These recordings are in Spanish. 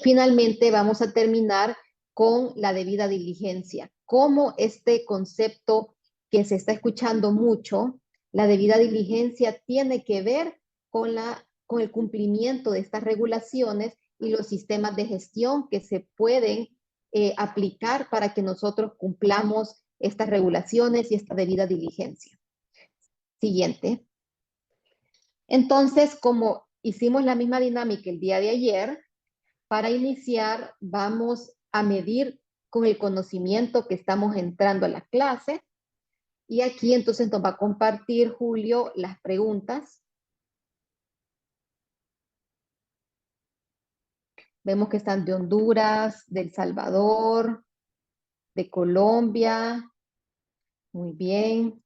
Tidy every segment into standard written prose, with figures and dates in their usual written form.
finalmente vamos a terminar con la debida diligencia. Cómo este concepto que se está escuchando mucho, la debida diligencia tiene que ver con el cumplimiento de estas regulaciones y los sistemas de gestión que se pueden aplicar para que nosotros cumplamos estas regulaciones y esta debida diligencia. Siguiente. Entonces, como hicimos la misma dinámica el día de ayer, para iniciar vamos a medir con el conocimiento que estamos entrando a la clase. Y aquí entonces nos va a compartir Julio las preguntas. Vemos que están de Honduras, de El Salvador, de Colombia. Muy bien.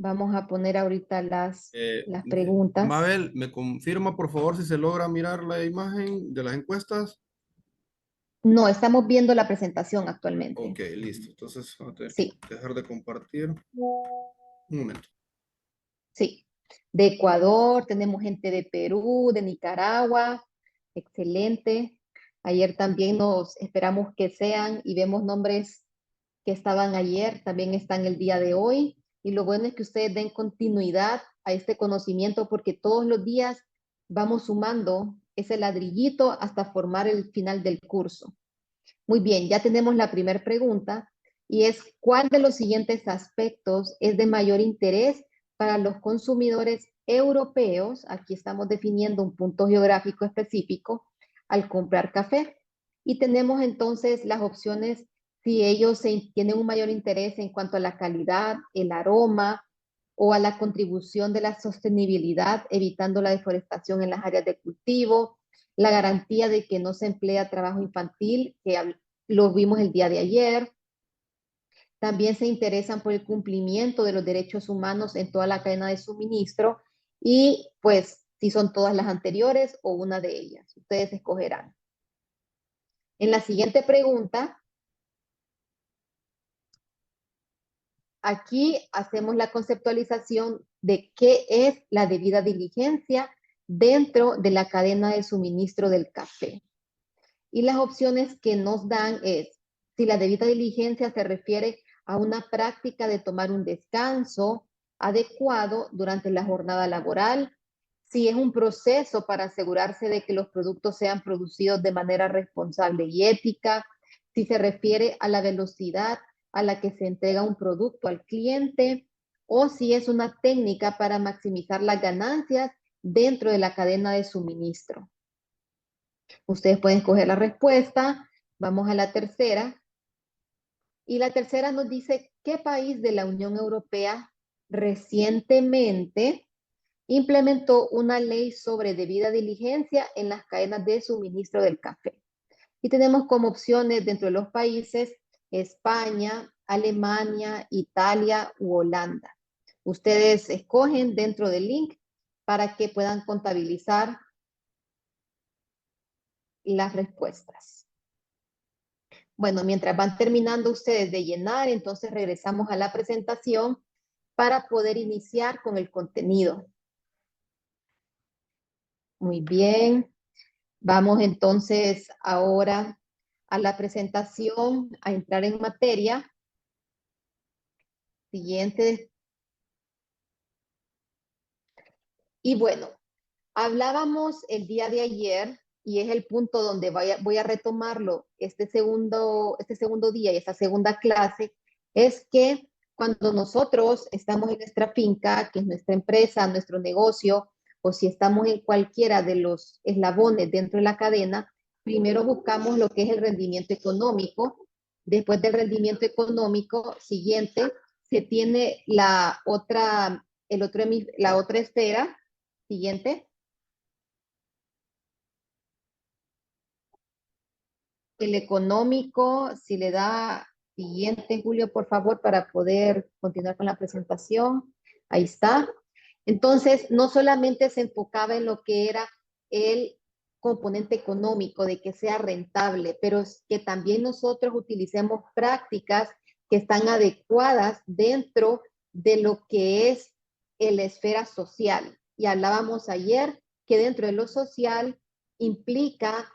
Vamos a poner ahorita las preguntas. Mabel, ¿me confirma por favor si se logra mirar la imagen de las encuestas? No, estamos viendo la presentación actualmente. Ok, listo. Entonces vamos a tener Sí. que dejar de compartir. Un momento. Sí. De Ecuador, tenemos gente de Perú, de Nicaragua. Excelente. Ayer también nos esperamos que sean y vemos nombres que estaban ayer, también están el día de hoy. Y lo bueno es que ustedes den continuidad a este conocimiento porque todos los días vamos sumando ese ladrillito hasta formar el final del curso. Muy bien, ya tenemos la primera pregunta y es ¿cuál de los siguientes aspectos es de mayor interés para los consumidores europeos? Aquí estamos definiendo un punto geográfico específico al comprar café. Y tenemos entonces las opciones si ellos tienen un mayor interés en cuanto a la calidad, el aroma o a la contribución de la sostenibilidad, evitando la deforestación en las áreas de cultivo, la garantía de que no se emplea trabajo infantil, que lo vimos el día de ayer. También se interesan por el cumplimiento de los derechos humanos en toda la cadena de suministro y pues si son todas las anteriores o una de ellas. Ustedes escogerán. En la siguiente pregunta, aquí hacemos la conceptualización de qué es la debida diligencia dentro de la cadena de suministro del café. Y las opciones que nos dan es si la debida diligencia se refiere a una práctica de tomar un descanso adecuado durante la jornada laboral, si es un proceso para asegurarse de que los productos sean producidos de manera responsable y ética, si se refiere a la velocidad a la que se entrega un producto al cliente o si es una técnica para maximizar las ganancias dentro de la cadena de suministro. Ustedes pueden escoger la respuesta. Vamos a la tercera. Y la tercera nos dice qué país de la Unión Europea recientemente implementó una ley sobre debida diligencia en las cadenas de suministro del café. Y tenemos como opciones dentro de los países España, Alemania, Italia u Holanda. Ustedes escogen dentro del link para que puedan contabilizar las respuestas. Bueno, mientras van terminando ustedes de llenar, entonces regresamos a la presentación para poder iniciar con el contenido. Muy bien. Vamos entonces ahora a la presentación, a entrar en materia. Siguiente. Y bueno, hablábamos el día de ayer y es el punto donde voy a retomarlo este segundo día y esta segunda clase, es que cuando nosotros estamos en nuestra finca, que es nuestra empresa, nuestro negocio, o si estamos en cualquiera de los eslabones dentro de la cadena, primero buscamos lo que es el rendimiento económico. Después del rendimiento económico, siguiente, se tiene la otra esfera. Siguiente. El económico, si le da siguiente, Julio, por favor, para poder continuar con la presentación. Ahí está. Entonces, no solamente se enfocaba en lo que era el componente económico, de que sea rentable, pero es que también nosotros utilicemos prácticas que están adecuadas dentro de lo que es la esfera social. y hablábamos ayer que dentro de lo social implica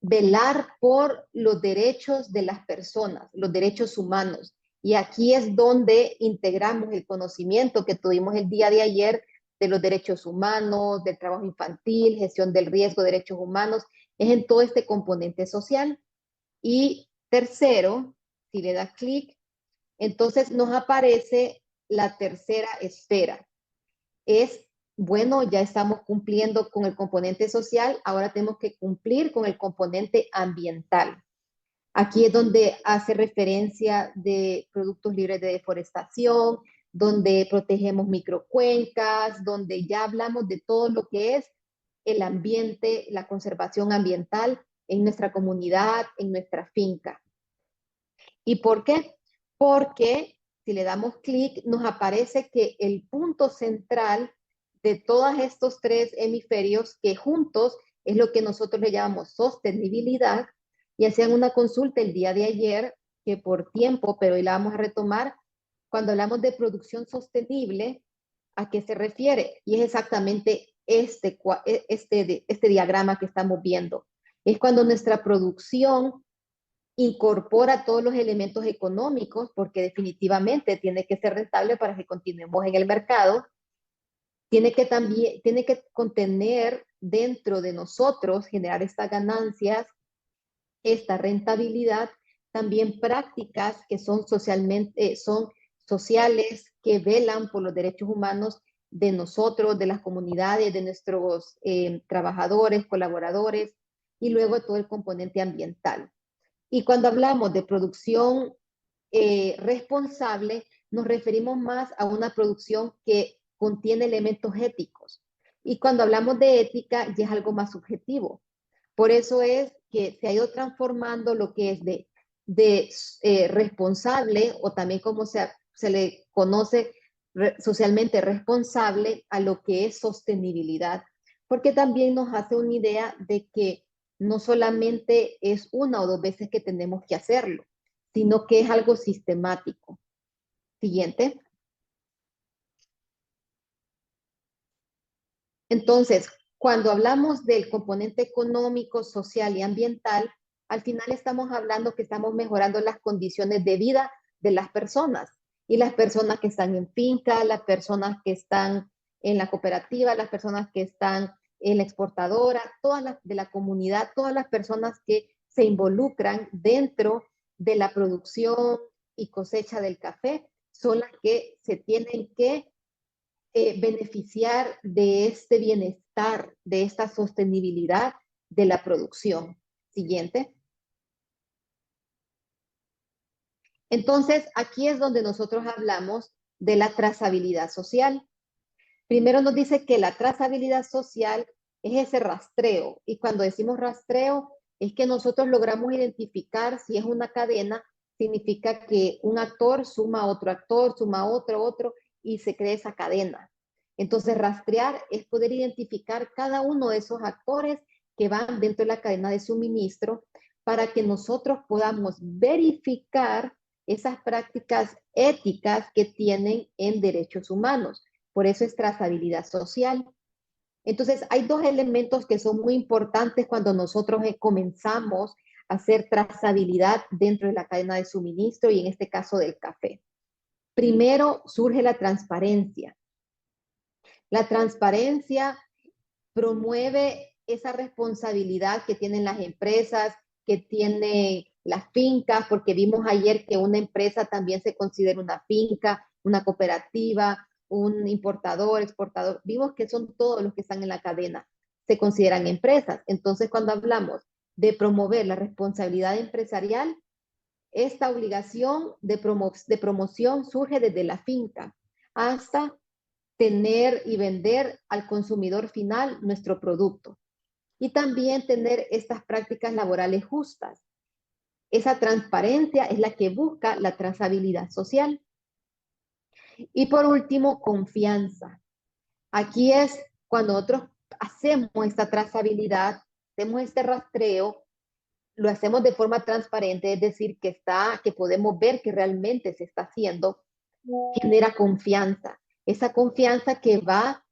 velar por los derechos de las personas, los derechos humanos. Y aquí es donde integramos el conocimiento que tuvimos el día de ayer de los derechos humanos, del trabajo infantil, gestión del riesgo, derechos humanos, es en todo este componente social. Y tercero, si le da clic, entonces nos aparece la tercera esfera. Es, bueno, ya estamos cumpliendo con el componente social, ahora tenemos que cumplir con el componente ambiental. Aquí es donde hace referencia de productos libres de deforestación, donde protegemos microcuencas, donde ya hablamos de todo lo que es el ambiente, la conservación ambiental en nuestra comunidad, en nuestra finca. ¿Y por qué? Porque si le damos clic, nos aparece que el punto central de todos estos tres hemisferios, que juntos es lo que nosotros le llamamos sostenibilidad, y hacían una consulta el día de ayer, que por tiempo, pero hoy la vamos a retomar, cuando hablamos de producción sostenible, ¿a qué se refiere? Y es exactamente este diagrama que estamos viendo. Es cuando nuestra producción incorpora todos los elementos económicos, porque definitivamente tiene que ser rentable para que continuemos en el mercado, tiene que contener dentro de nosotros, generar estas ganancias, esta rentabilidad, también prácticas que son son sociales, que velan por los derechos humanos de nosotros, de las comunidades, de nuestros trabajadores, colaboradores, y luego todo el componente ambiental. Y cuando hablamos de producción responsable, nos referimos más a una producción que contiene elementos éticos. Y cuando hablamos de ética, ya es algo más subjetivo. Por eso es que se ha ido transformando lo que es de responsable, o también como se le conoce socialmente responsable, a lo que es sostenibilidad, porque también nos hace una idea de que no solamente es una o dos veces que tenemos que hacerlo, sino que es algo sistemático. Siguiente. Entonces, cuando hablamos del componente económico, social y ambiental, al final estamos hablando que estamos mejorando las condiciones de vida de las personas, y las personas que están en finca, las personas que están en la cooperativa, las personas que están en la exportadora, todas las de la comunidad, todas las personas que se involucran dentro de la producción y cosecha del café, son las que se tienen que beneficiar de este bienestar, de esta sostenibilidad de la producción. Siguiente. Entonces, aquí es donde nosotros hablamos de la trazabilidad social. Primero nos dice que la trazabilidad social es ese rastreo, y cuando decimos rastreo es que nosotros logramos identificar si es una cadena, significa que un actor suma a otro actor, suma a otro, y se crea esa cadena. Entonces, rastrear es poder identificar cada uno de esos actores que van dentro de la cadena de suministro, para que nosotros podamos verificar esas prácticas éticas que tienen en derechos humanos. Por eso es trazabilidad social. Entonces, hay dos elementos que son muy importantes cuando nosotros comenzamos a hacer trazabilidad dentro de la cadena de suministro, y en este caso del café. Primero, surge la transparencia. La transparencia promueve esa responsabilidad que tienen las empresas, que tienen las fincas, porque vimos ayer que una empresa también se considera una finca, una cooperativa, un importador, exportador. Vimos que son todos los que están en la cadena, se consideran empresas. Entonces, cuando hablamos de promover la responsabilidad empresarial, esta obligación de promoción surge desde la finca hasta tener y vender al consumidor final nuestro producto. Y también tener estas prácticas laborales justas. Esa transparencia es la que busca la trazabilidad social. Y por último, confianza. Aquí es cuando nosotros hacemos esta trazabilidad, hacemos este rastreo, lo hacemos de forma transparente, es decir, que podemos ver que realmente se está haciendo, genera confianza. Esa confianza que va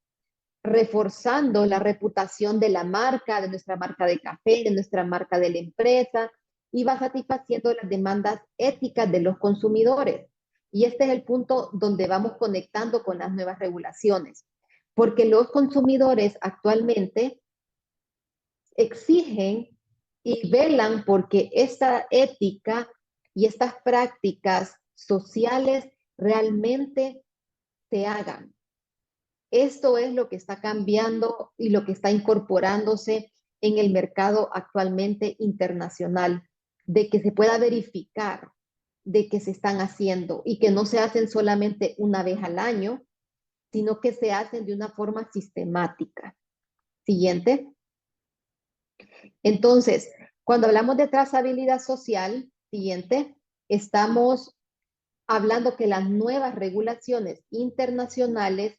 reforzando la reputación de la marca, de nuestra marca de café, de nuestra marca de la empresa, y va satisfaciendo las demandas éticas de los consumidores. Y este es el punto donde vamos conectando con las nuevas regulaciones, porque los consumidores actualmente exigen y velan porque esta ética y estas prácticas sociales realmente se hagan. Esto es lo que está cambiando y lo que está incorporándose en el mercado actualmente internacional, de que se pueda verificar de que se están haciendo y que no se hacen solamente una vez al año, sino que se hacen de una forma sistemática. Siguiente. Entonces, cuando hablamos de trazabilidad social, siguiente, estamos hablando que las nuevas regulaciones internacionales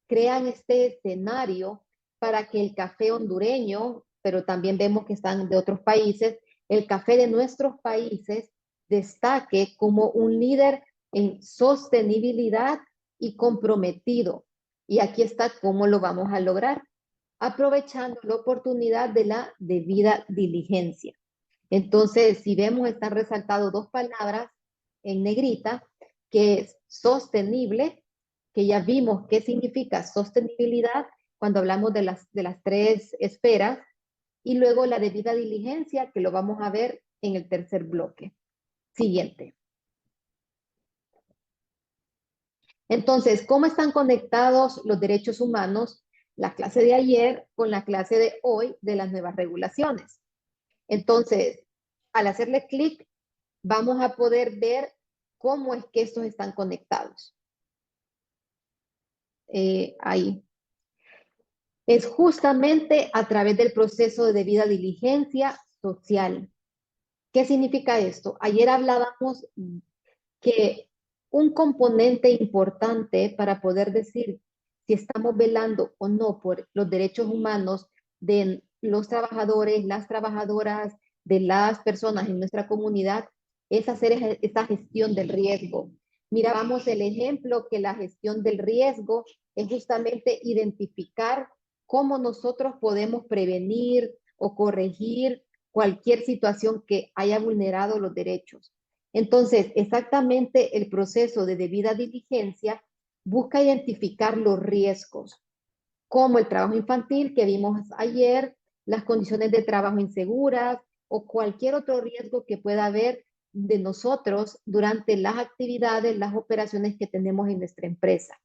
crean este escenario para que el café hondureño, pero también vemos que están de otros países, el café de nuestros países destaque como un líder en sostenibilidad y comprometido. Y aquí está cómo lo vamos a lograr, aprovechando la oportunidad de la debida diligencia. Entonces, si vemos, están resaltadas dos palabras en negrita, que es sostenible, que ya vimos qué significa sostenibilidad cuando hablamos de las tres esferas, y luego la debida diligencia, que lo vamos a ver en el tercer bloque. Siguiente. Entonces, ¿cómo están conectados los derechos humanos, la clase de ayer con la clase de hoy de las nuevas regulaciones? Entonces, al hacerle clic, vamos a poder ver cómo es que estos están conectados. Ahí. Es justamente a través del proceso de debida diligencia social. ¿Qué significa esto? Ayer hablábamos que un componente importante para poder decir si estamos velando o no por los derechos humanos de los trabajadores, las trabajadoras, de las personas en nuestra comunidad, es hacer esa gestión del riesgo. Mirábamos el ejemplo que la gestión del riesgo es justamente identificar cómo nosotros podemos prevenir o corregir cualquier situación que haya vulnerado los derechos. Entonces, exactamente el proceso de debida diligencia busca identificar los riesgos, como el trabajo infantil que vimos ayer, las condiciones de trabajo inseguras o cualquier otro riesgo que pueda haber de nosotros durante las actividades, las operaciones que tenemos en nuestra empresa.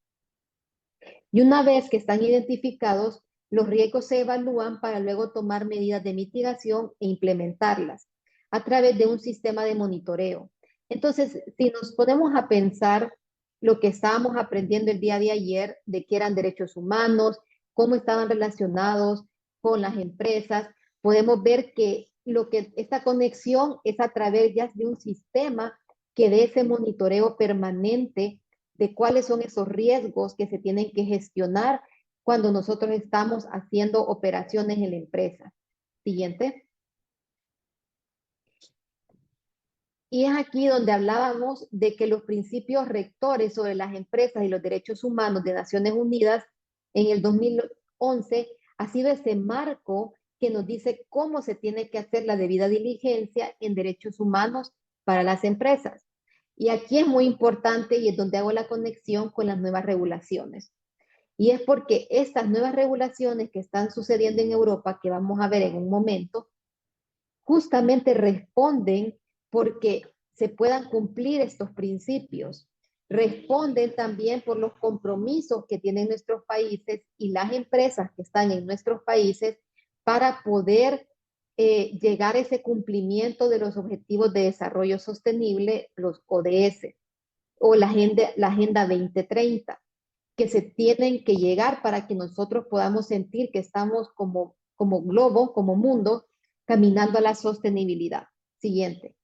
Y una vez que están identificados, los riesgos se evalúan para luego tomar medidas de mitigación e implementarlas a través de un sistema de monitoreo. Entonces, si nos ponemos a pensar lo que estábamos aprendiendo el día de ayer, de qué eran derechos humanos, cómo estaban relacionados con las empresas, podemos ver que esta conexión es a través ya de un sistema que dé ese monitoreo permanente de cuáles son esos riesgos que se tienen que gestionar cuando nosotros estamos haciendo operaciones en la empresa. Siguiente. Y es aquí donde hablábamos de que los principios rectores sobre las empresas y los derechos humanos de Naciones Unidas en el 2011 ha sido ese marco que nos dice cómo se tiene que hacer la debida diligencia en derechos humanos para las empresas. Y aquí es muy importante y es donde hago la conexión con las nuevas regulaciones. Y es porque estas nuevas regulaciones que están sucediendo en Europa, que vamos a ver en un momento, justamente responden porque se puedan cumplir estos principios. Responden también por los compromisos que tienen nuestros países y las empresas que están en nuestros países para poder llegar a ese cumplimiento de los Objetivos de Desarrollo Sostenible, los ODS, o la Agenda 2030, que se tienen que llegar para que nosotros podamos sentir que estamos como globo, como mundo, caminando a la sostenibilidad. Siguiente.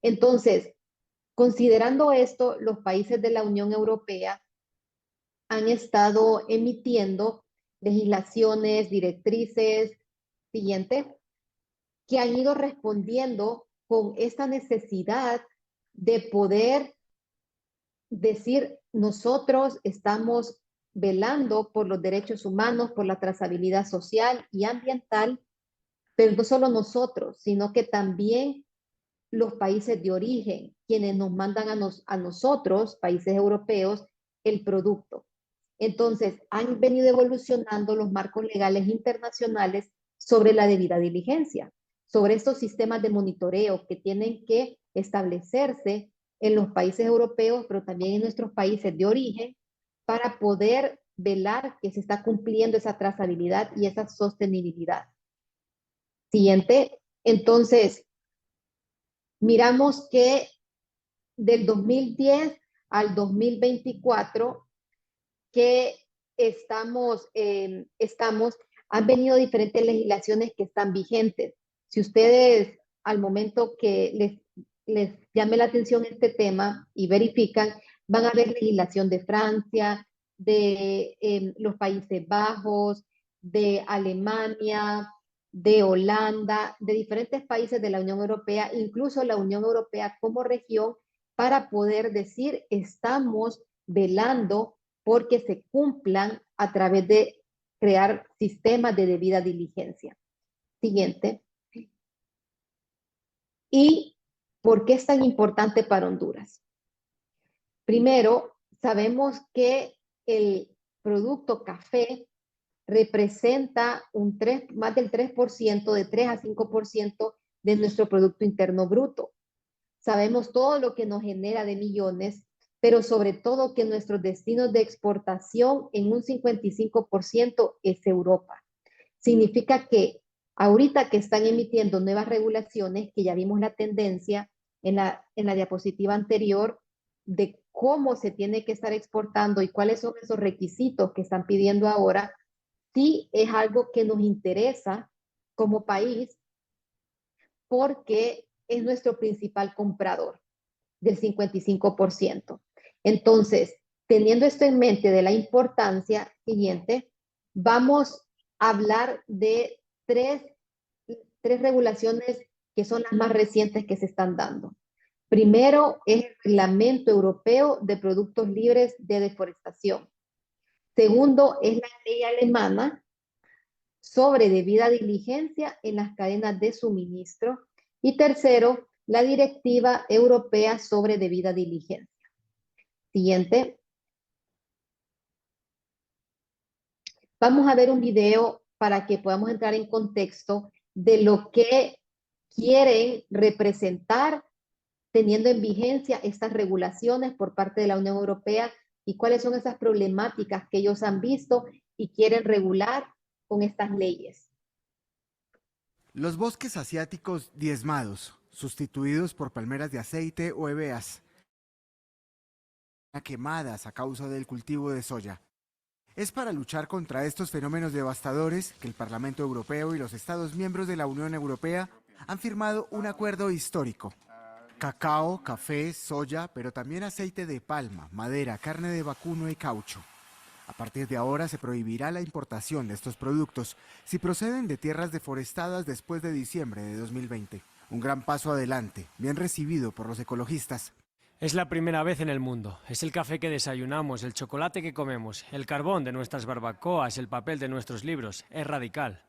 Entonces, considerando esto, los países de la Unión Europea han estado emitiendo legislaciones, directrices, siguiente, que han ido respondiendo con esta necesidad de poder decir, nosotros estamos velando por los derechos humanos, por la trazabilidad social y ambiental, pero no solo nosotros, sino que también los países de origen, quienes nos mandan a nosotros, países europeos, el producto. Entonces, han venido evolucionando los marcos legales internacionales sobre la debida diligencia, sobre estos sistemas de monitoreo que tienen que establecerse en los países europeos, pero también en nuestros países de origen, para poder velar que se está cumpliendo esa trazabilidad y esa sostenibilidad. Siguiente. Entonces, miramos que del 2010 al 2024 que han venido diferentes legislaciones que están vigentes. Si ustedes al momento que les llame la atención este tema y verifican, van a ver legislación de Francia, de los Países Bajos, de Alemania, de Holanda, de diferentes países de la Unión Europea, incluso la Unión Europea como región, para poder decir, estamos velando porque se cumplan a través de crear sistemas de debida diligencia. Siguiente. ¿Y por qué es tan importante para Honduras? Primero, sabemos que el producto café representa más del 3%, de 3 a 5% de nuestro Producto Interno Bruto. Sabemos todo lo que nos genera de millones, pero sobre todo que nuestros destinos de exportación en un 55% es Europa. Significa que ahorita que están emitiendo nuevas regulaciones, que ya vimos la tendencia en la diapositiva anterior, de cómo se tiene que estar exportando y cuáles son esos requisitos que están pidiendo ahora, sí es algo que nos interesa como país porque es nuestro principal comprador del 55%. Entonces, teniendo esto en mente de la importancia siguiente, vamos a hablar de tres regulaciones que son las más recientes que se están dando. Primero es el Reglamento Europeo de Productos Libres de Deforestación. Segundo es la ley alemana sobre debida diligencia en las cadenas de suministro. Y tercero, la Directiva Europea sobre debida diligencia. Siguiente. Vamos a ver un video para que podamos entrar en contexto de lo que quieren representar teniendo en vigencia estas regulaciones por parte de la Unión Europea y cuáles son esas problemáticas que ellos han visto y quieren regular con estas leyes. Los bosques asiáticos diezmados, sustituidos por palmeras de aceite o hebeas, quemadas a causa del cultivo de soya. Es para luchar contra estos fenómenos devastadores que el Parlamento Europeo y los Estados miembros de la Unión Europea han firmado un acuerdo histórico. Cacao, café, soya, pero también aceite de palma, madera, carne de vacuno y caucho. A partir de ahora se prohibirá la importación de estos productos si proceden de tierras deforestadas después de diciembre de 2020. Un gran paso adelante, bien recibido por los ecologistas. Es la primera vez en el mundo. Es el café que desayunamos, el chocolate que comemos, el carbón de nuestras barbacoas, el papel de nuestros libros. Es radical.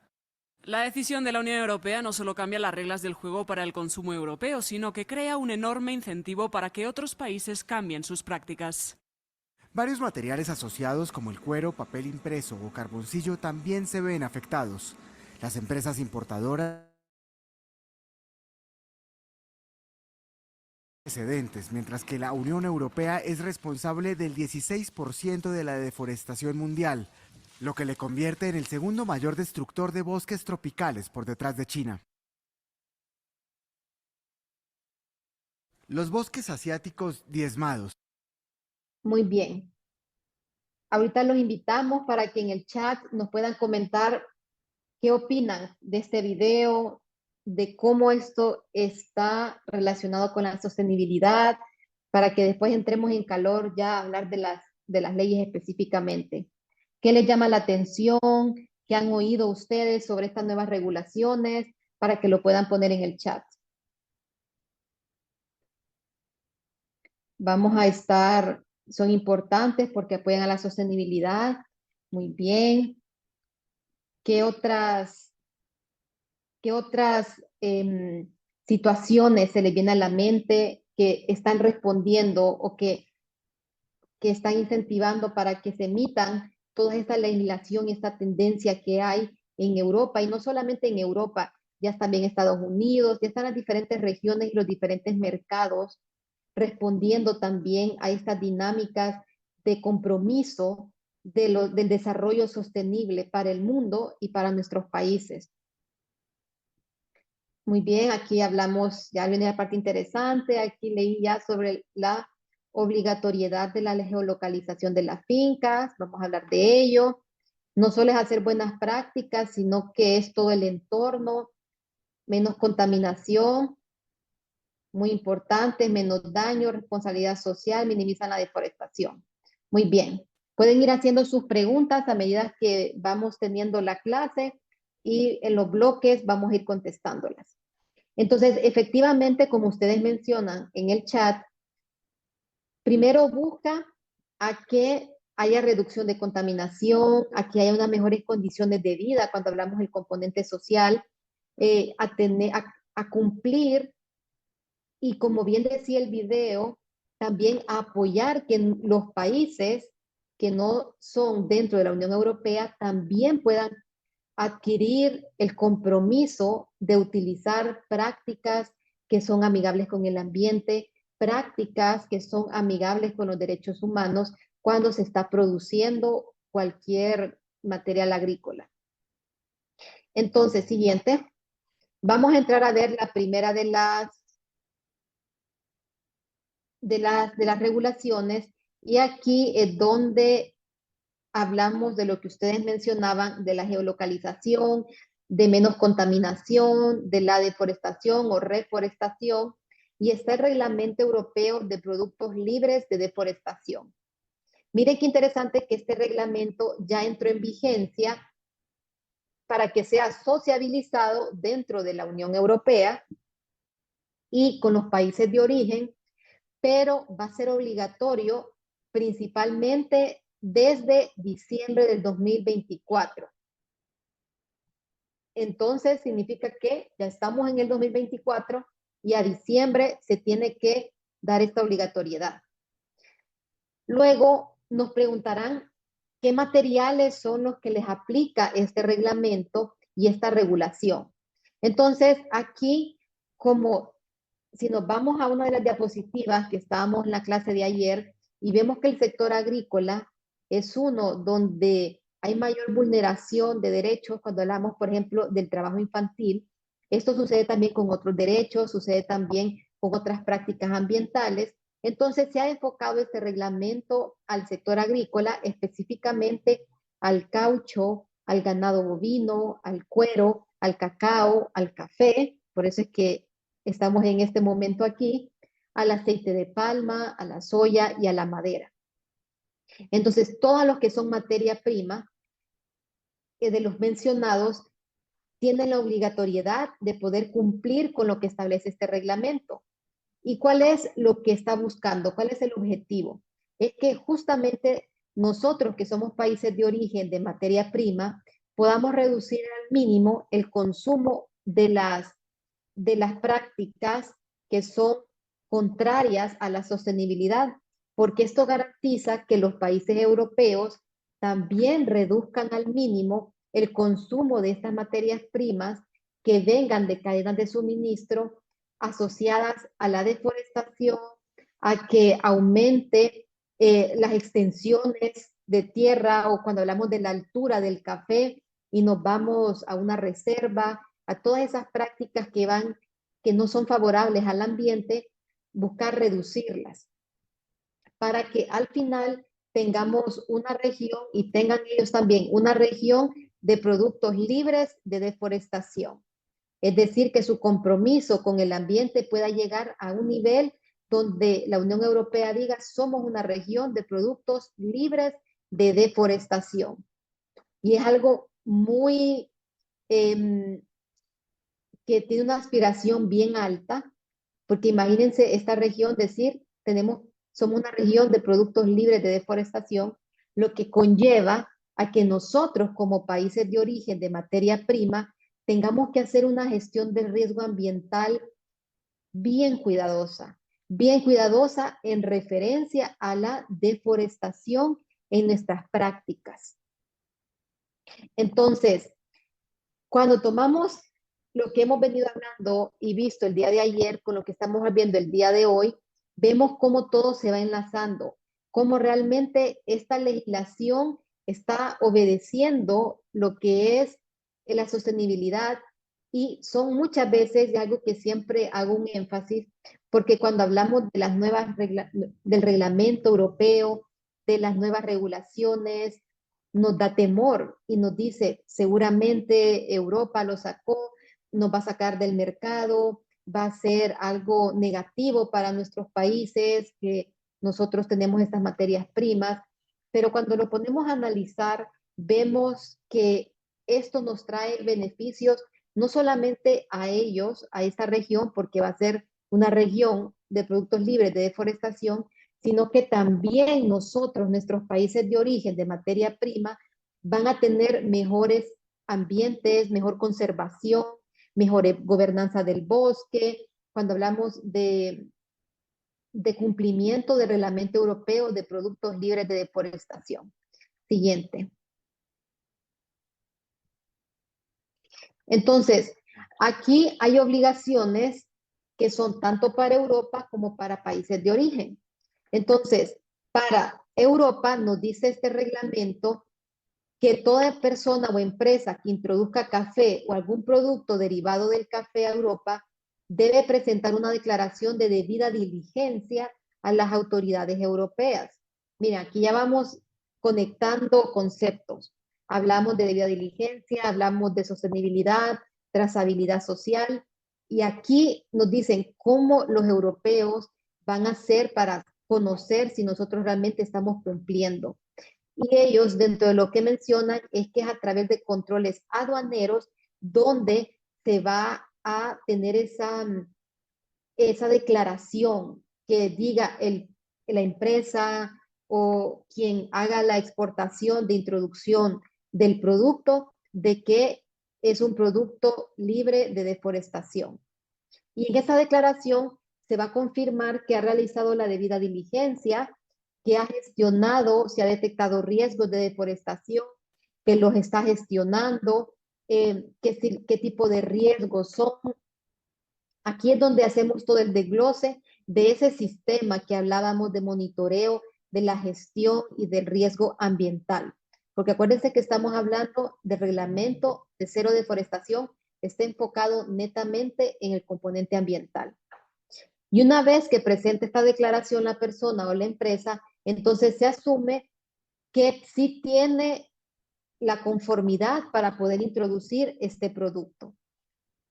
La decisión de la Unión Europea no solo cambia las reglas del juego para el consumo europeo, sino que crea un enorme incentivo para que otros países cambien sus prácticas. Varios materiales asociados como el cuero, papel impreso o carboncillo también se ven afectados. Las empresas importadoras excedentes, mientras que la Unión Europea es responsable del 16% de la deforestación mundial, lo que le convierte en el segundo mayor destructor de bosques tropicales por detrás de China. Los bosques asiáticos diezmados. Muy bien. Ahorita los invitamos para que en el chat nos puedan comentar qué opinan de este video, de cómo esto está relacionado con la sostenibilidad, para que después entremos en calor ya a hablar de las leyes específicamente. ¿Qué les llama la atención? ¿Qué han oído ustedes sobre estas nuevas regulaciones? Para que lo puedan poner en el chat. Vamos a estar son importantes porque apoyan a la sostenibilidad. Muy bien. ¿Qué otras situaciones se les viene a la mente que están respondiendo o que están incentivando para que se emitan toda esta legislación y esta tendencia que hay en Europa, y no solamente en Europa, ya también en Estados Unidos, ya están las diferentes regiones y los diferentes mercados respondiendo también a estas dinámicas de compromiso del desarrollo sostenible para el mundo y para nuestros países. Muy bien, aquí hablamos, ya viene la parte interesante, aquí leí ya sobre la obligatoriedad de la geolocalización de las fincas, vamos a hablar de ello. No solo es hacer buenas prácticas, sino que es todo el entorno, menos contaminación, muy importante, menos daño, responsabilidad social, minimizan la deforestación. Muy bien, pueden ir haciendo sus preguntas a medida que vamos teniendo la clase y en los bloques vamos a ir contestándolas. Entonces, efectivamente, como ustedes mencionan en el chat, primero busca a que haya reducción de contaminación, a que haya unas mejores condiciones de vida cuando hablamos del componente social, a cumplir, y como bien decía el video, también a apoyar que los países que no son dentro de la Unión Europea también puedan adquirir el compromiso de utilizar prácticas que son amigables con el ambiente, prácticas que son amigables con los derechos humanos cuando se está produciendo cualquier material agrícola. Entonces, siguiente, vamos a entrar a ver la primera de las regulaciones, y aquí es donde hablamos de lo que ustedes mencionaban, de la geolocalización, de menos contaminación, de la deforestación o reforestación, y está el Reglamento Europeo de Productos Libres de Deforestación. Mire qué interesante que este reglamento ya entró en vigencia para que sea sociabilizado dentro de la Unión Europea y con los países de origen, pero va a ser obligatorio principalmente desde diciembre del 2024. Entonces significa que ya estamos en el 2024 y a diciembre se tiene que dar esta obligatoriedad. Luego nos preguntarán qué materiales son los que les aplica este reglamento y esta regulación. Entonces aquí, como si nos vamos a una de las diapositivas que estábamos en la clase de ayer y vemos que el sector agrícola es uno donde hay mayor vulneración de derechos cuando hablamos, por ejemplo, del trabajo infantil. Esto sucede también con otros derechos, sucede también con otras prácticas ambientales. Entonces se ha enfocado este reglamento al sector agrícola, específicamente al caucho, al ganado bovino, al cuero, al cacao, al café. Por eso es que estamos en este momento aquí, al aceite de palma, a la soya y a la madera. Entonces, todos los que son materia prima de los mencionados tienen la obligatoriedad de poder cumplir con lo que establece este reglamento. ¿Y cuál es lo que está buscando? ¿Cuál es el objetivo? Es que justamente nosotros, que somos países de origen de materia prima, podamos reducir al mínimo el consumo de las prácticas que son contrarias a la sostenibilidad, porque esto garantiza que los países europeos también reduzcan al mínimo el consumo de estas materias primas que vengan de cadenas de suministro asociadas a la deforestación, a que aumente las extensiones de tierra, o cuando hablamos de la altura del café y nos vamos a una reserva, a todas esas prácticas que no son favorables al ambiente, buscar reducirlas para que al final tengamos una región, y tengan ellos también una región de productos libres de deforestación. Es decir, que su compromiso con el ambiente pueda llegar a un nivel donde la Unión Europea diga: somos una región de productos libres de deforestación. Y es algo muy que tiene una aspiración bien alta, porque imagínense esta región decir: somos una región de productos libres de deforestación, lo que conlleva a que nosotros como países de origen de materia prima tengamos que hacer una gestión del riesgo ambiental bien cuidadosa en referencia a la deforestación en nuestras prácticas. Entonces, cuando tomamos lo que hemos venido hablando y visto el día de ayer con lo que estamos viendo el día de hoy, vemos cómo todo se va enlazando, cómo realmente esta legislación está obedeciendo lo que es la sostenibilidad y son muchas veces, y algo que siempre hago un énfasis, porque cuando hablamos de las nuevas reglas, del reglamento europeo, de las nuevas regulaciones, nos da temor y nos dice, seguramente Europa lo sacó, nos va a sacar del mercado, va a ser algo negativo para nuestros países, que nosotros tenemos estas materias primas, pero cuando lo ponemos a analizar, vemos que esto nos trae beneficios no solamente a ellos, a esta región, porque va a ser una región de productos libres de deforestación, sino que también nosotros, nuestros países de origen de materia prima, van a tener mejores ambientes, mejor conservación, mejor gobernanza del bosque. Cuando hablamos de cumplimiento del reglamento europeo de productos libres de deforestación. Siguiente. Entonces, aquí hay obligaciones que son tanto para Europa como para países de origen. Entonces, para Europa nos dice este reglamento que toda persona o empresa que introduzca café o algún producto derivado del café a Europa debe presentar una declaración de debida diligencia a las autoridades europeas. Mira, aquí ya vamos conectando conceptos. Hablamos de debida diligencia, hablamos de sostenibilidad, trazabilidad social, y aquí nos dicen cómo los europeos van a hacer para conocer si nosotros realmente estamos cumpliendo. Y ellos, dentro de lo que mencionan, es que es a través de controles aduaneros donde se va a tener esa declaración que diga la empresa o quien haga la exportación de introducción del producto de que es un producto libre de deforestación. Y en esa declaración se va a confirmar que ha realizado la debida diligencia, que ha gestionado, se ha detectado riesgos de deforestación, que los está gestionando, qué tipo de riesgos son. Aquí es donde hacemos todo el desglose de ese sistema que hablábamos de monitoreo, de la gestión y del riesgo ambiental. Porque acuérdense que estamos hablando de reglamento de cero deforestación, está enfocado netamente en el componente ambiental. Y una vez que presente esta declaración la persona o la empresa, entonces se asume que sí tiene la conformidad para poder introducir este producto.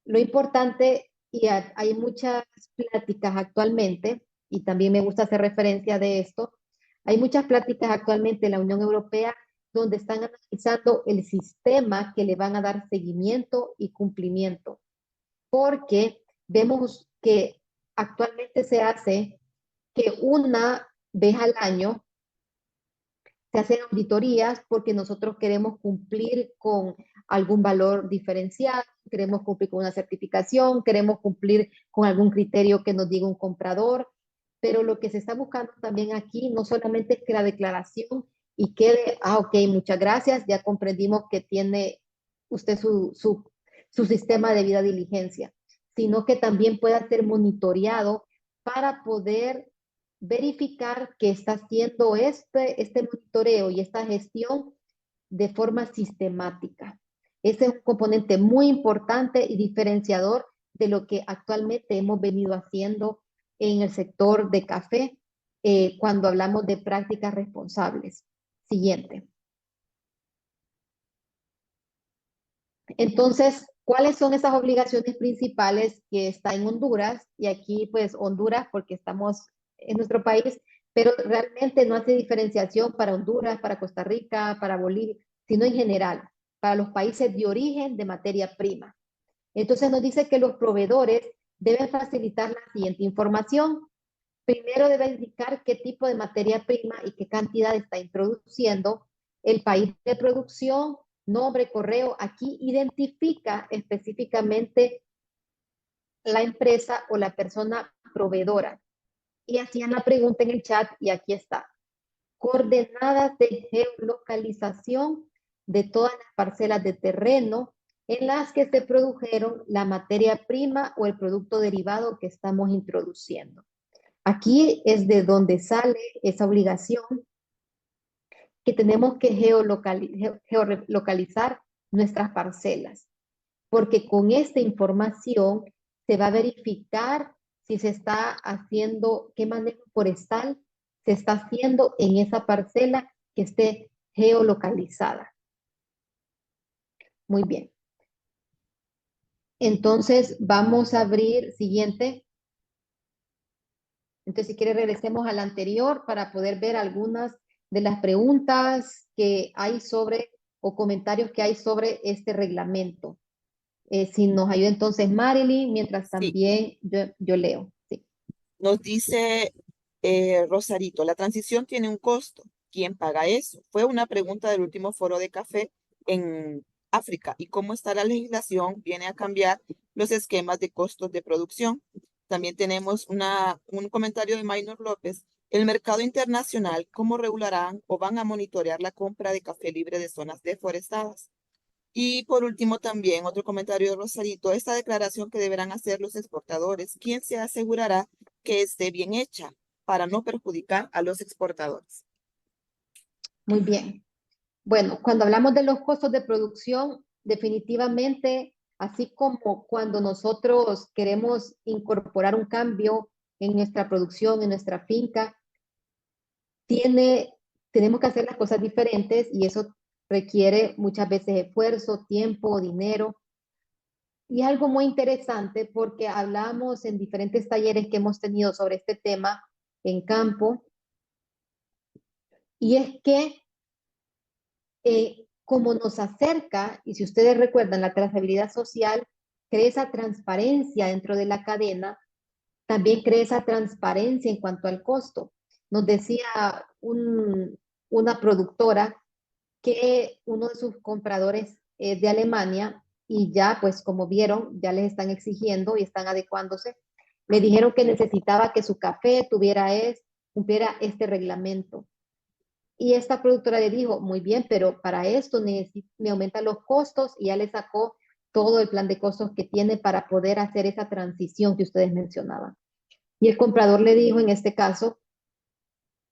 Lo importante, y hay muchas pláticas actualmente, y también me gusta hacer referencia de esto, hay muchas pláticas actualmente en la Unión Europea donde están analizando el sistema que le van a dar seguimiento y cumplimiento, porque vemos que actualmente se hace que una vez al año se hacen auditorías porque nosotros queremos cumplir con algún valor diferencial, queremos cumplir con una certificación, queremos cumplir con algún criterio que nos diga un comprador, pero lo que se está buscando también aquí no solamente es que la declaración y quede, ok, muchas gracias, ya comprendimos que tiene usted su sistema de debida diligencia, sino que también pueda ser monitoreado para poder verificar que está haciendo este monitoreo y esta gestión de forma sistemática. Ese es un componente muy importante y diferenciador de lo que actualmente hemos venido haciendo en el sector de café cuando hablamos de prácticas responsables. Siguiente. Entonces, ¿cuáles son esas obligaciones principales que está en Honduras? Y aquí, pues, Honduras, porque estamos en nuestro país, pero realmente no hace diferenciación para Honduras, para Costa Rica, para Bolivia, sino en general, para los países de origen de materia prima. Entonces nos dice que los proveedores deben facilitar la siguiente información. primero debe indicar qué tipo de materia prima y qué cantidad está introduciendo, el país de producción, nombre, correo. Aquí identifica específicamente la empresa o la persona proveedora. Y hacían la pregunta en el chat y aquí está. Coordenadas de geolocalización de todas las parcelas de terreno en las que se produjeron la materia prima o el producto derivado que estamos introduciendo. Aquí es de donde sale esa obligación que tenemos que geolocalizar nuestras parcelas, porque con esta información se va a verificar si se está haciendo, qué manejo forestal se está haciendo en esa parcela que esté geolocalizada. Muy bien. Entonces, vamos a abrir siguiente. Entonces, si quiere, regresemos al anterior para poder ver algunas de las preguntas que hay sobre o comentarios que hay sobre este reglamento. Si nos ayuda entonces Marilyn, mientras Sí. también yo leo. Sí. Nos dice Rosarito, la transición tiene un costo. ¿Quién paga eso? Fue una pregunta del último foro de café en África. ¿Y cómo está la legislación? Viene a cambiar los esquemas de costos de producción. También tenemos un comentario de Maynor López. El mercado internacional, ¿cómo regularán o van a monitorear la compra de café libre de zonas deforestadas? Y por último también otro comentario de Rosarito, esta declaración que deberán hacer los exportadores, ¿quién se asegurará que esté bien hecha para no perjudicar a los exportadores? Muy bien. Bueno, cuando hablamos de los costos de producción, definitivamente, así como cuando nosotros queremos incorporar un cambio en nuestra producción, en nuestra finca, tenemos que hacer las cosas diferentes y eso requiere muchas veces esfuerzo, tiempo, dinero. Y es algo muy interesante porque hablamos en diferentes talleres que hemos tenido sobre este tema en campo. Y es que como nos acerca, y si ustedes recuerdan, la trazabilidad social crea esa transparencia dentro de la cadena, también crea esa transparencia en cuanto al costo. Nos decía una productora que uno de sus compradores es de Alemania y ya, pues como vieron, ya les están exigiendo y están adecuándose. Le dijeron que necesitaba que su café cumpliera este reglamento. Y esta productora le dijo, muy bien, pero para esto me aumentan los costos y ya le sacó todo el plan de costos que tiene para poder hacer esa transición que ustedes mencionaban. Y el comprador le dijo, en este caso,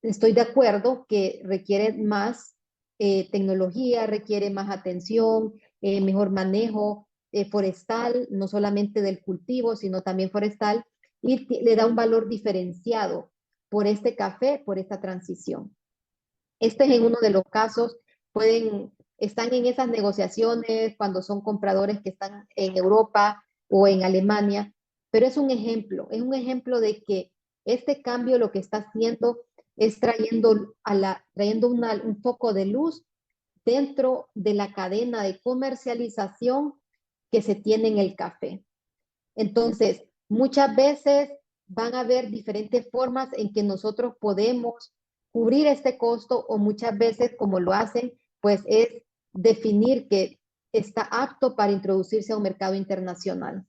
estoy de acuerdo que requiere más tecnología, requiere más atención, mejor manejo forestal, no solamente del cultivo, sino también forestal, y le da un valor diferenciado por este café, por esta transición. Este es en uno de los casos, están en esas negociaciones cuando son compradores que están en Europa o en Alemania, pero es un ejemplo de que este cambio lo que está haciendo es trayendo un foco de luz dentro de la cadena de comercialización que se tiene en el café. Entonces, muchas veces van a haber diferentes formas en que nosotros podemos cubrir este costo o muchas veces, como lo hacen, pues es definir que está apto para introducirse a un mercado internacional.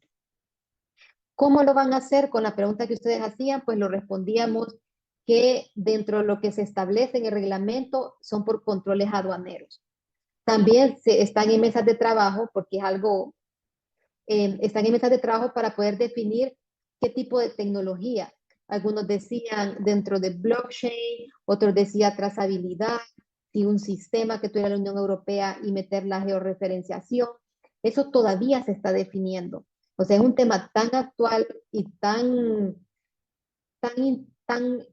¿Cómo lo van a hacer? Con la pregunta que ustedes hacían, pues lo respondíamos que dentro de lo que se establece en el reglamento son por controles aduaneros. También están en mesas de trabajo, porque es algo, están en mesas de trabajo para poder definir qué tipo de tecnología. Algunos decían dentro de blockchain, otros decían trazabilidad, y un sistema que tuviera la Unión Europea y meter la georreferenciación. Eso todavía se está definiendo. O sea, es un tema tan actual y tan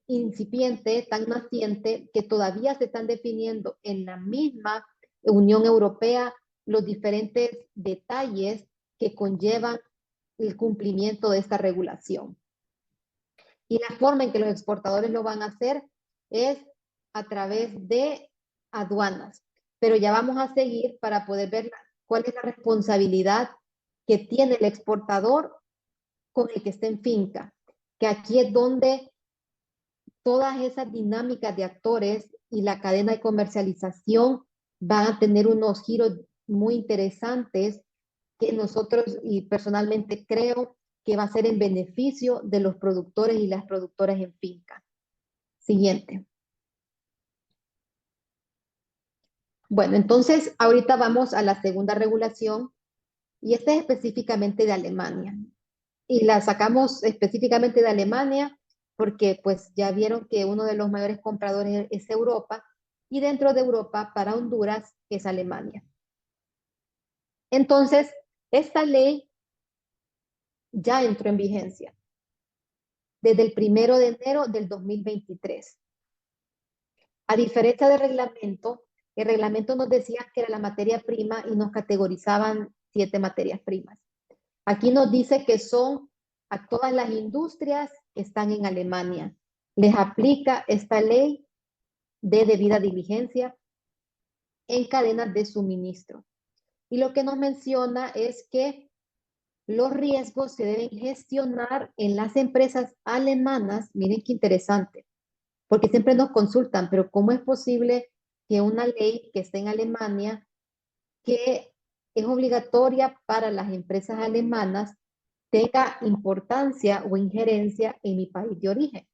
incipiente, tan naciente, que todavía se están definiendo en la misma Unión Europea los diferentes detalles que conllevan el cumplimiento de esta regulación. Y la forma en que los exportadores lo van a hacer es a través de aduanas. Pero ya vamos a seguir para poder ver cuál es la responsabilidad que tiene el exportador con el que esté en finca. Que aquí es donde todas esas dinámicas de actores y la cadena de comercialización van a tener unos giros muy interesantes que nosotros y personalmente creo que va a ser en beneficio de los productores y las productoras en finca. Siguiente. Bueno, entonces ahorita vamos a la segunda regulación y esta es específicamente de Alemania. Y la sacamos específicamente de Alemania porque pues ya vieron que uno de los mayores compradores es Europa y dentro de Europa para Honduras es Alemania. Entonces, esta ley ya entró en vigencia desde el 1 de enero del 2023. A diferencia del reglamento, el reglamento nos decía que era la materia prima y nos categorizaban 7 materias primas. Aquí nos dice que son a todas las industrias que están en Alemania. Les aplica esta ley de debida diligencia en cadenas de suministro. Y lo que nos menciona es que los riesgos se deben gestionar en las empresas alemanas. Miren qué interesante, porque siempre nos consultan, pero ¿cómo es posible que una ley que esté en Alemania, que es obligatoria para las empresas alemanas, tenga importancia o injerencia en mi país de origen?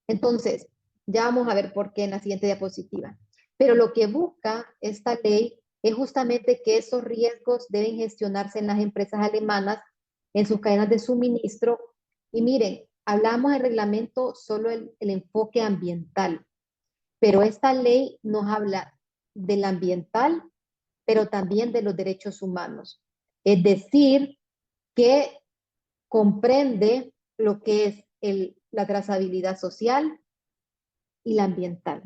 Entonces, ya vamos a ver por qué en la siguiente diapositiva. Pero lo que busca esta ley es justamente que esos riesgos deben gestionarse en las empresas alemanas, en sus cadenas de suministro. Y miren, hablamos del reglamento solo el enfoque ambiental, pero esta ley nos habla del ambiental, pero también de los derechos humanos. Es decir, que comprende lo que es la trazabilidad social y la ambiental.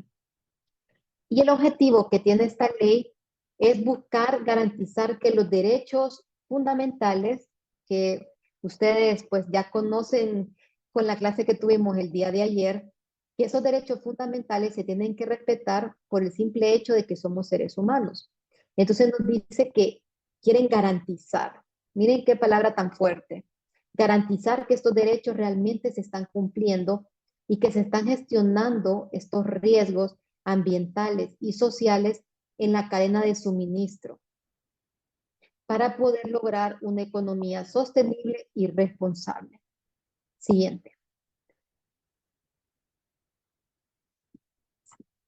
Y el objetivo que tiene esta ley es buscar garantizar que los derechos fundamentales que ustedes pues ya conocen con la clase que tuvimos el día de ayer, que esos derechos fundamentales se tienen que respetar por el simple hecho de que somos seres humanos. Entonces nos dice que quieren garantizar, miren qué palabra tan fuerte, garantizar que estos derechos realmente se están cumpliendo y que se están gestionando estos riesgos ambientales y sociales en la cadena de suministro para poder lograr una economía sostenible y responsable. Siguiente.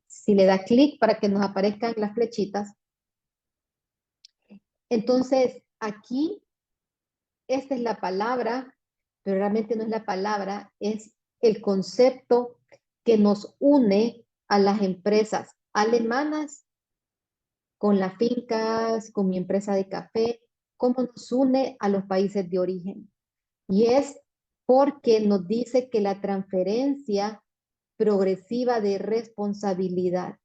Si le da clic para que nos aparezcan las flechitas. Entonces, aquí, esta es la palabra, pero realmente no es la palabra, es el concepto que nos une a las empresas alemanas con las fincas, con mi empresa de café, cómo nos une a los países de origen. Y es porque nos dice que la transferencia progresiva de responsabilidad,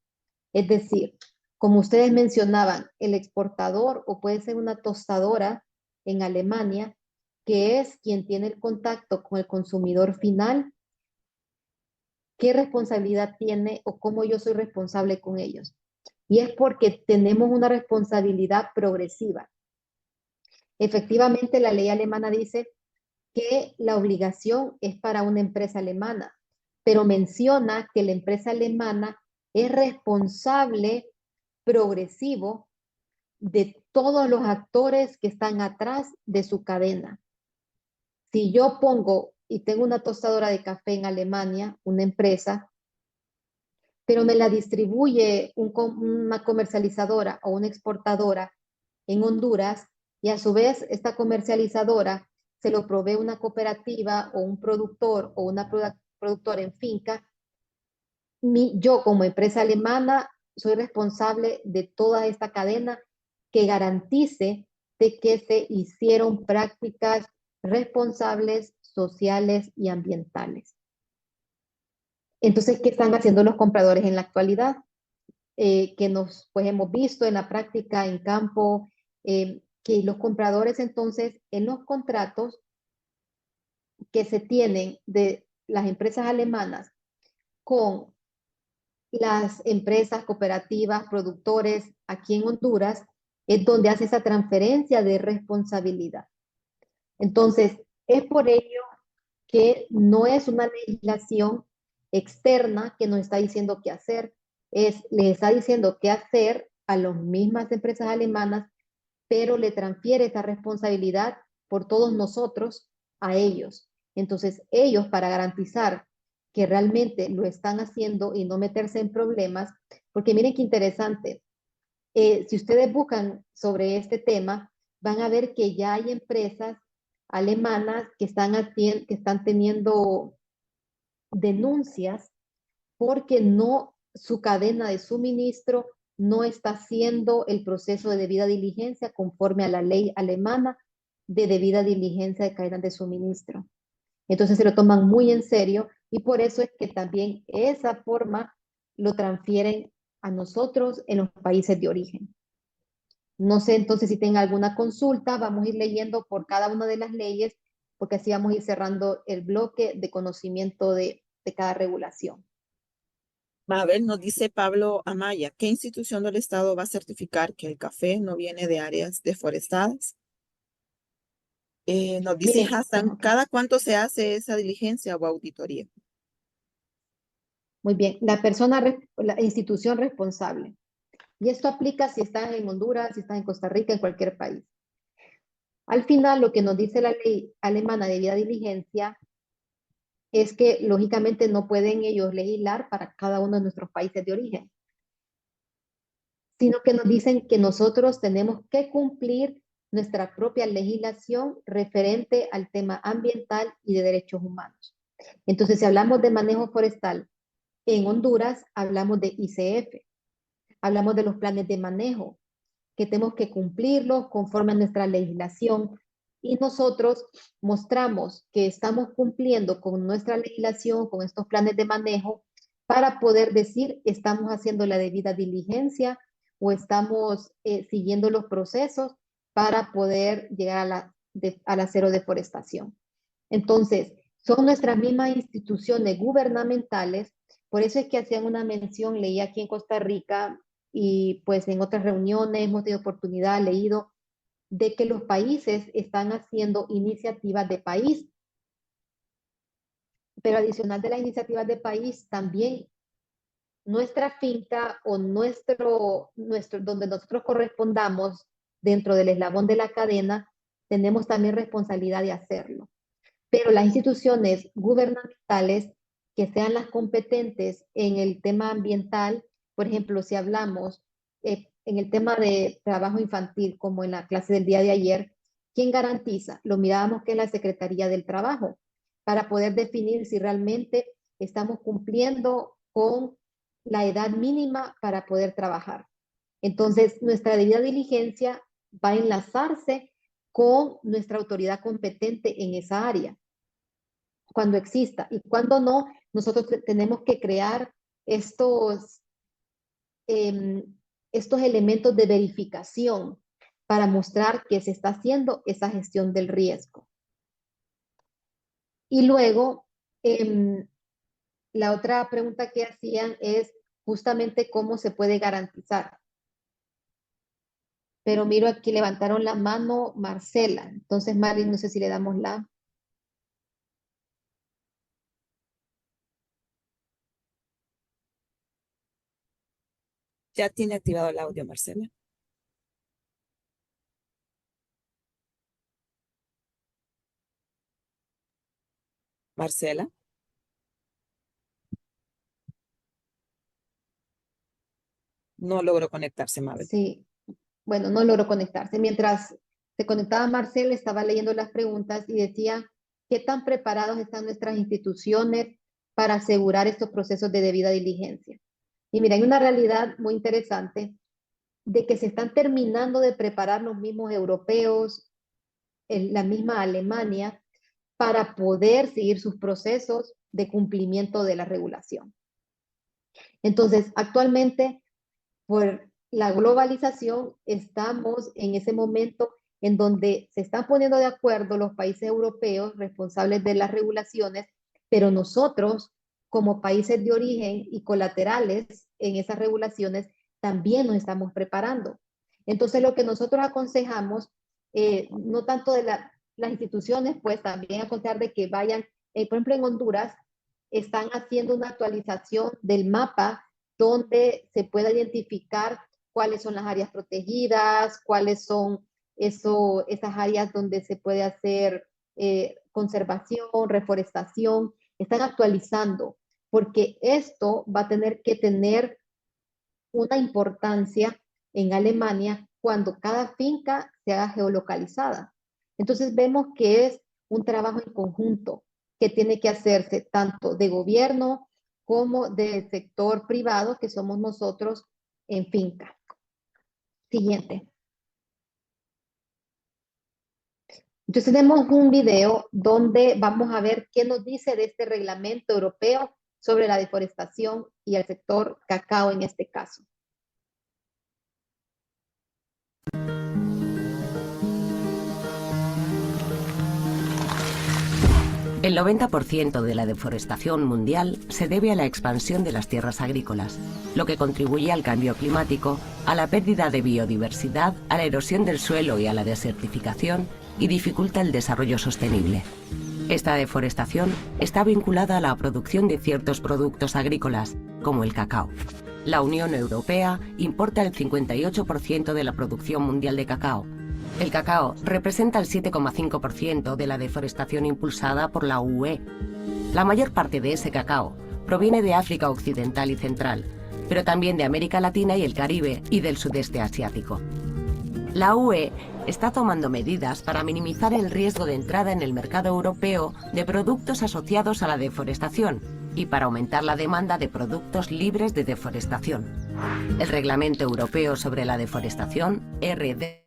es decir, como ustedes mencionaban, el exportador o puede ser una tostadora en Alemania, que es quien tiene el contacto con el consumidor final, ¿qué responsabilidad tiene o cómo yo soy responsable con ellos? Y es porque tenemos una responsabilidad progresiva. Efectivamente, la ley alemana dice que la obligación es para una empresa alemana, pero menciona que la empresa alemana es responsable progresivo de todos los actores que están atrás de su cadena. Si yo pongo y tengo una tostadora de café en Alemania, una empresa, pero me la distribuye una comercializadora o una exportadora en Honduras y a su vez esta comercializadora se lo provee una cooperativa o un productor o una productora en finca, yo como empresa alemana soy responsable de toda esta cadena que garantice de que se hicieron prácticas responsables, sociales y ambientales. Entonces, ¿qué están haciendo los compradores en la actualidad? Que nos pues, hemos visto en la práctica, en campo, que los compradores entonces en los contratos que se tienen de las empresas alemanas con las empresas cooperativas, productores aquí en Honduras, es donde hace esa transferencia de responsabilidad. Entonces, es por ello que no es una legislación externa que nos está diciendo qué hacer. Le está diciendo qué hacer a las mismas empresas alemanas, pero le transfiere esa responsabilidad por todos nosotros a ellos. Entonces, ellos, para garantizar que realmente lo están haciendo y no meterse en problemas, porque miren qué interesante, si ustedes buscan sobre este tema, van a ver que ya hay empresas alemanas que están teniendo denuncias porque no, su cadena de suministro no está haciendo el proceso de debida diligencia conforme a la ley alemana de debida diligencia de cadenas de suministro. Entonces se lo toman muy en serio y por eso es que también esa forma lo transfieren a nosotros en los países de origen. No sé entonces si tenga alguna consulta, vamos a ir leyendo por cada una de las leyes, porque así vamos a ir cerrando el bloque de conocimiento de cada regulación. A ver, nos dice Pablo Amaya, ¿qué institución del Estado va a certificar que el café no viene de áreas deforestadas? Nos dice Miren, Hassan, ok, ¿cada cuánto se hace esa diligencia o auditoría? muy bien, la institución responsable. Y esto aplica si estás en Honduras, si estás en Costa Rica, en cualquier país. Al final, lo que nos dice la ley alemana de debida diligencia es que lógicamente no pueden ellos legislar para cada uno de nuestros países de origen, sino que nos dicen que nosotros tenemos que cumplir nuestra propia legislación referente al tema ambiental y de derechos humanos. Entonces, si hablamos de manejo forestal en Honduras, hablamos de ICF, hablamos de los planes de manejo, que tenemos que cumplirlos conforme a nuestra legislación y nosotros mostramos que estamos cumpliendo con nuestra legislación, con estos planes de manejo, para poder decir estamos haciendo la debida diligencia o estamos siguiendo los procesos para poder llegar a la cero deforestación. Entonces, son nuestras mismas instituciones gubernamentales, por eso es que hacían una mención, leí aquí en Costa Rica y pues en otras reuniones hemos tenido oportunidad, leído, de que los países están haciendo iniciativas de país. Pero adicional de las iniciativas de país, también nuestra finca o donde nosotros correspondamos dentro del eslabón de la cadena, tenemos también responsabilidad de hacerlo. Pero las instituciones gubernamentales que sean las competentes en el tema ambiental, por ejemplo, si hablamos en el tema de trabajo infantil, como en la clase del día de ayer, ¿quién garantiza? Lo mirábamos que es la Secretaría del Trabajo, para poder definir si realmente estamos cumpliendo con la edad mínima para poder trabajar. Entonces, nuestra debida diligencia va a enlazarse con nuestra autoridad competente en esa área cuando exista y cuando no, nosotros tenemos que crear eh, estos elementos de verificación para mostrar que se está haciendo esa gestión del riesgo. Y luego, la otra pregunta que hacían es justamente cómo se puede garantizar. Pero miro aquí levantaron la mano Marcela. Entonces, Mari, no sé si le damos la... Ya tiene activado el audio, Marcela. Marcela. No logró conectarse, Mabel. Sí, bueno, no logró conectarse. Mientras se conectaba Marcela, estaba leyendo las preguntas y decía, ¿qué tan preparados están nuestras instituciones para asegurar estos procesos de debida diligencia? Y mira, hay una realidad muy interesante de que se están terminando de preparar los mismos europeos, la misma Alemania, para poder seguir sus procesos de cumplimiento de la regulación. Entonces, actualmente, por la globalización, estamos en ese momento en donde se están poniendo de acuerdo los países europeos responsables de las regulaciones, pero nosotros, como países de origen y colaterales en esas regulaciones, también nos estamos preparando. Entonces, lo que nosotros aconsejamos, no tanto de las instituciones, pues también aconsejar de que vayan, por ejemplo, en Honduras, están haciendo una actualización del mapa donde se pueda identificar cuáles son las áreas protegidas, cuáles son esas áreas donde se puede hacer conservación, reforestación. Están actualizando, porque esto va a tener que tener una importancia en Alemania cuando cada finca se haga geolocalizada. Entonces vemos que es un trabajo en conjunto que tiene que hacerse tanto de gobierno como del sector privado, que somos nosotros en finca. Siguiente. Entonces tenemos un video donde vamos a ver qué nos dice de este reglamento europeo sobre la deforestación y el sector cacao en este caso. El 90% de la deforestación mundial se debe a la expansión de las tierras agrícolas, lo que contribuye al cambio climático, a la pérdida de biodiversidad, a la erosión del suelo y a la desertificación, y dificulta el desarrollo sostenible. Esta deforestación está vinculada a la producción de ciertos productos agrícolas, como el cacao. La Unión Europea importa el 58% de la producción mundial de cacao. El cacao representa el 7,5% de la deforestación impulsada por la UE. La mayor parte de ese cacao proviene de África Occidental y Central, pero también de América Latina y el Caribe y del sudeste asiático. La UE está tomando medidas para minimizar el riesgo de entrada en el mercado europeo de productos asociados a la deforestación y para aumentar la demanda de productos libres de deforestación. El Reglamento Europeo sobre la Deforestación, RD,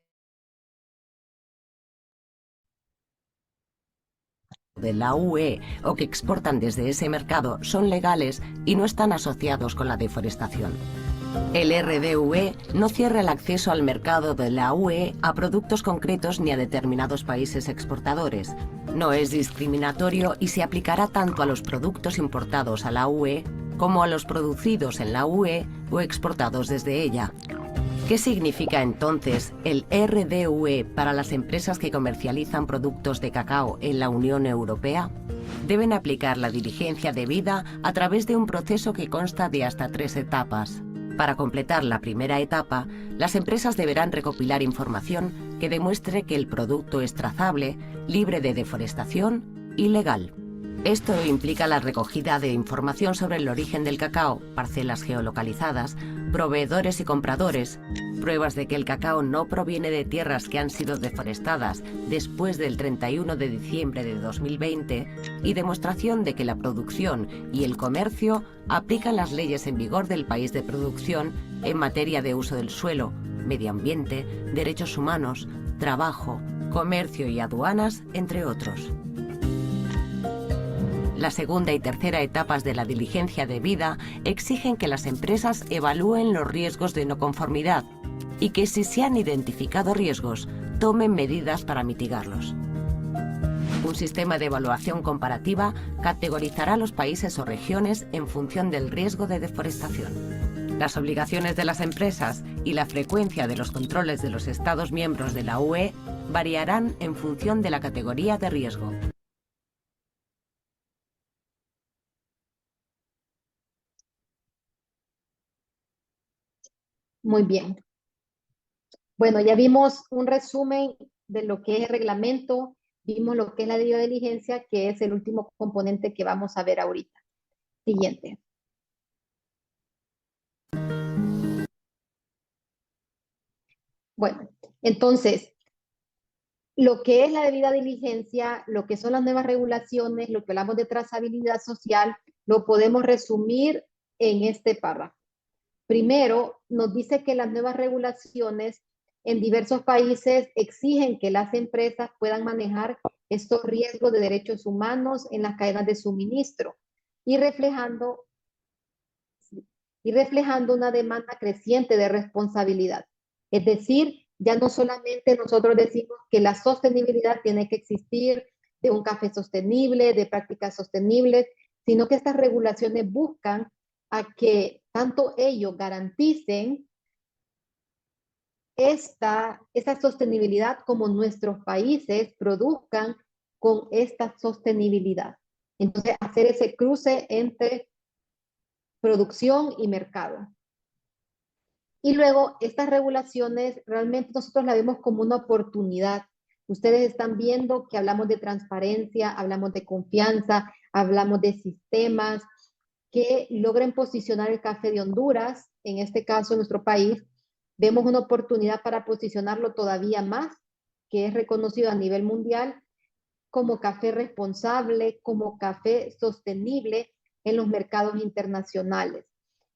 de la UE o que exportan desde ese mercado son legales y no están asociados con la deforestación. El RDUE no cierra el acceso al mercado de la UE a productos concretos ni a determinados países exportadores. No es discriminatorio y se aplicará tanto a los productos importados a la UE como a los producidos en la UE o exportados desde ella. ¿Qué significa entonces el RDUE para las empresas que comercializan productos de cacao en la Unión Europea? Deben aplicar la diligencia debida a través de un proceso que consta de hasta 3 etapas. Para completar la primera etapa, las empresas deberán recopilar información que demuestre que el producto es trazable, libre de deforestación y legal. Esto implica la recogida de información sobre el origen del cacao, parcelas geolocalizadas, proveedores y compradores, pruebas de que el cacao no proviene de tierras que han sido deforestadas después del 31 de diciembre de 2020 y demostración de que la producción y el comercio aplican las leyes en vigor del país de producción en materia de uso del suelo, medio ambiente, derechos humanos, trabajo, comercio y aduanas, entre otros. La segunda y tercera etapas de la diligencia debida exigen que las empresas evalúen los riesgos de no conformidad y que, si se han identificado riesgos, tomen medidas para mitigarlos. Un sistema de evaluación comparativa categorizará los países o regiones en función del riesgo de deforestación. Las obligaciones de las empresas y la frecuencia de los controles de los Estados miembros de la UE variarán en función de la categoría de riesgo. Muy bien. Bueno, ya vimos un resumen de lo que es el reglamento, vimos lo que es la debida diligencia, que es el último componente que vamos a ver ahorita. Siguiente. Bueno, entonces, lo que es la debida diligencia, lo que son las nuevas regulaciones, lo que hablamos de trazabilidad social, lo podemos resumir en este párrafo. Primero, nos dice que las nuevas regulaciones en diversos países exigen que las empresas puedan manejar estos riesgos de derechos humanos en las cadenas de suministro y reflejando una demanda creciente de responsabilidad. Es decir, ya no solamente nosotros decimos que la sostenibilidad tiene que existir, de un café sostenible, de prácticas sostenibles, sino que estas regulaciones buscan a que tanto ellos garanticen esta sostenibilidad como nuestros países produzcan con esta sostenibilidad. Entonces, hacer ese cruce entre producción y mercado. Y luego, estas regulaciones realmente nosotros las vemos como una oportunidad. Ustedes están viendo que hablamos de transparencia, hablamos de confianza, hablamos de sistemas que logren posicionar el café de Honduras, en este caso en nuestro país. Vemos una oportunidad para posicionarlo todavía más, que es reconocido a nivel mundial como café responsable, como café sostenible en los mercados internacionales.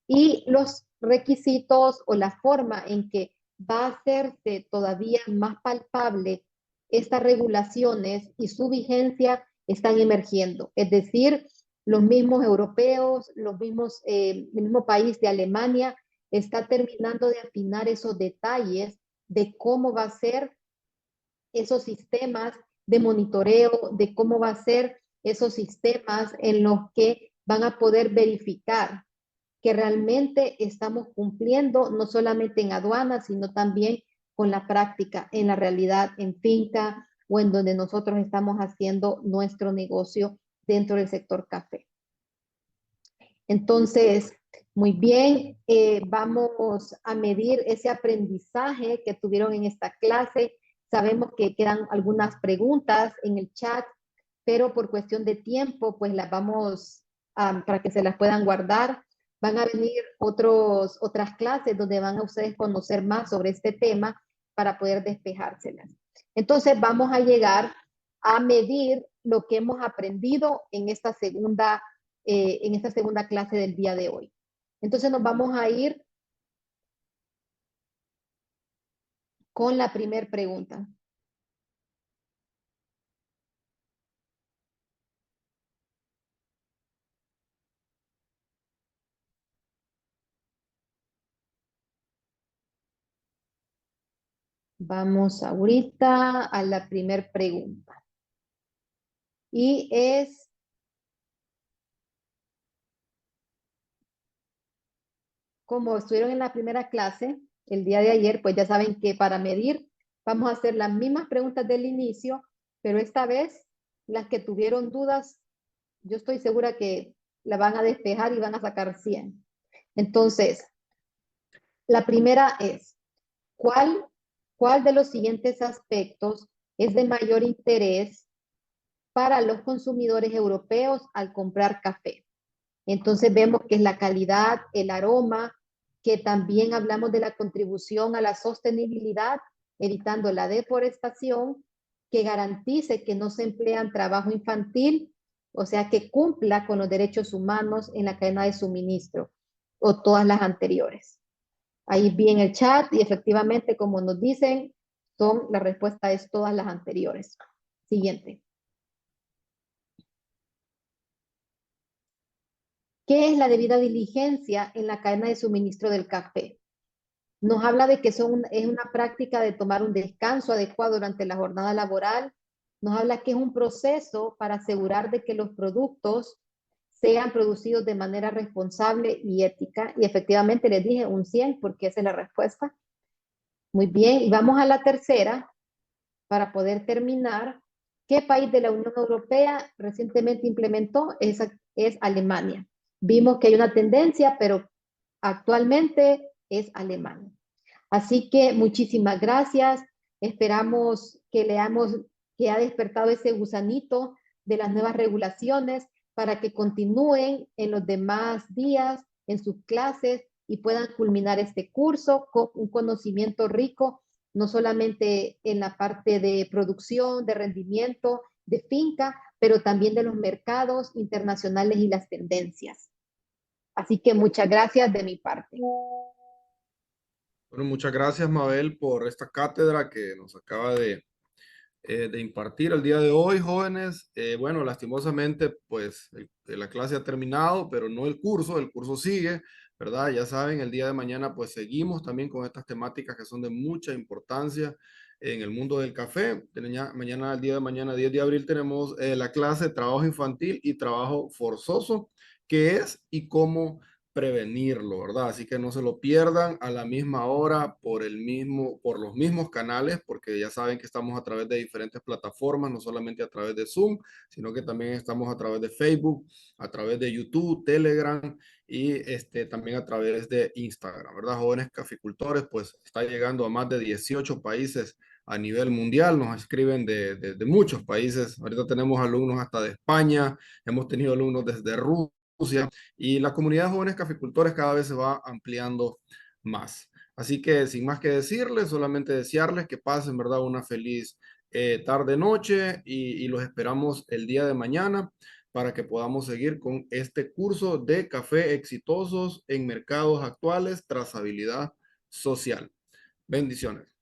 Y los requisitos o la forma en que va a hacerse todavía más palpable estas regulaciones y su vigencia están emergiendo. Es decir, los mismos europeos, el mismo país de Alemania está terminando de afinar esos detalles de cómo va a ser esos sistemas de monitoreo, de cómo va a ser esos sistemas en los que van a poder verificar que realmente estamos cumpliendo no solamente en aduanas, sino también con la práctica, en la realidad, en finca o en donde nosotros estamos haciendo nuestro negocio dentro del sector café. Entonces, muy bien, vamos a medir ese aprendizaje que tuvieron en esta clase. Sabemos que quedan algunas preguntas en el chat, pero por cuestión de tiempo, pues las vamos para que se las puedan guardar. Van a venir otras clases donde van a ustedes conocer más sobre este tema para poder despejárselas. Entonces vamos a llegar a medir lo que hemos aprendido en esta segunda clase del día de hoy. Entonces nos vamos a ir con la primera pregunta. Vamos ahorita a la primera pregunta. Y es, como estuvieron en la primera clase el día de ayer, pues ya saben que para medir vamos a hacer las mismas preguntas del inicio, pero esta vez las que tuvieron dudas, yo estoy segura que la van a despejar y van a sacar 100. Entonces, la primera es, ¿cuál de los siguientes aspectos es de mayor interés para los consumidores europeos al comprar café? Entonces vemos que es la calidad, el aroma, que también hablamos de la contribución a la sostenibilidad, evitando la deforestación, que garantice que no se emplean trabajo infantil, o sea, que cumpla con los derechos humanos en la cadena de suministro, o todas las anteriores. Ahí vi en el chat y efectivamente, como nos dicen, la respuesta es todas las anteriores. Siguiente. ¿Qué es la debida diligencia en la cadena de suministro del café? Nos habla de que es una práctica de tomar un descanso adecuado durante la jornada laboral. Nos habla que es un proceso para asegurar de que los productos sean producidos de manera responsable y ética. Y efectivamente les dije un 100 porque esa es la respuesta. Muy bien, y vamos a la tercera para poder terminar. ¿Qué país de la Unión Europea recientemente implementó? Es Alemania. Vimos que hay una tendencia, pero actualmente es Alemania. Así que muchísimas gracias. Esperamos que que ha despertado ese gusanito de las nuevas regulaciones para que continúen en los demás días, en sus clases y puedan culminar este curso con un conocimiento rico, no solamente en la parte de producción, de rendimiento, de finca, pero también de los mercados internacionales y las tendencias. Así que muchas gracias de mi parte. Bueno, muchas gracias, Mabel, por esta cátedra que nos acaba de impartir el día de hoy, jóvenes. Bueno, lastimosamente, pues la clase ha terminado, pero no el curso sigue, ¿verdad? Ya saben, el día de mañana, pues seguimos también con estas temáticas que son de mucha importancia en el mundo del café. Mañana, el día de mañana, 10 de abril, tenemos la clase de trabajo infantil y trabajo forzoso, qué es y cómo prevenirlo, ¿verdad? Así que no se lo pierdan a la misma hora por los mismos canales, porque ya saben que estamos a través de diferentes plataformas, no solamente a través de Zoom, sino que también estamos a través de Facebook, a través de YouTube, Telegram y también a través de Instagram, ¿verdad? Jóvenes Caficultores, pues está llegando a más de 18 países a nivel mundial, nos escriben de muchos países. Ahorita tenemos alumnos hasta de España, hemos tenido alumnos desde Rusia, y la comunidad de jóvenes caficultores cada vez se va ampliando más. Así que sin más que decirles, solamente desearles que pasen, ¿verdad?, una feliz tarde-noche y los esperamos el día de mañana para que podamos seguir con este curso de café exitosos en mercados actuales, trazabilidad social. Bendiciones.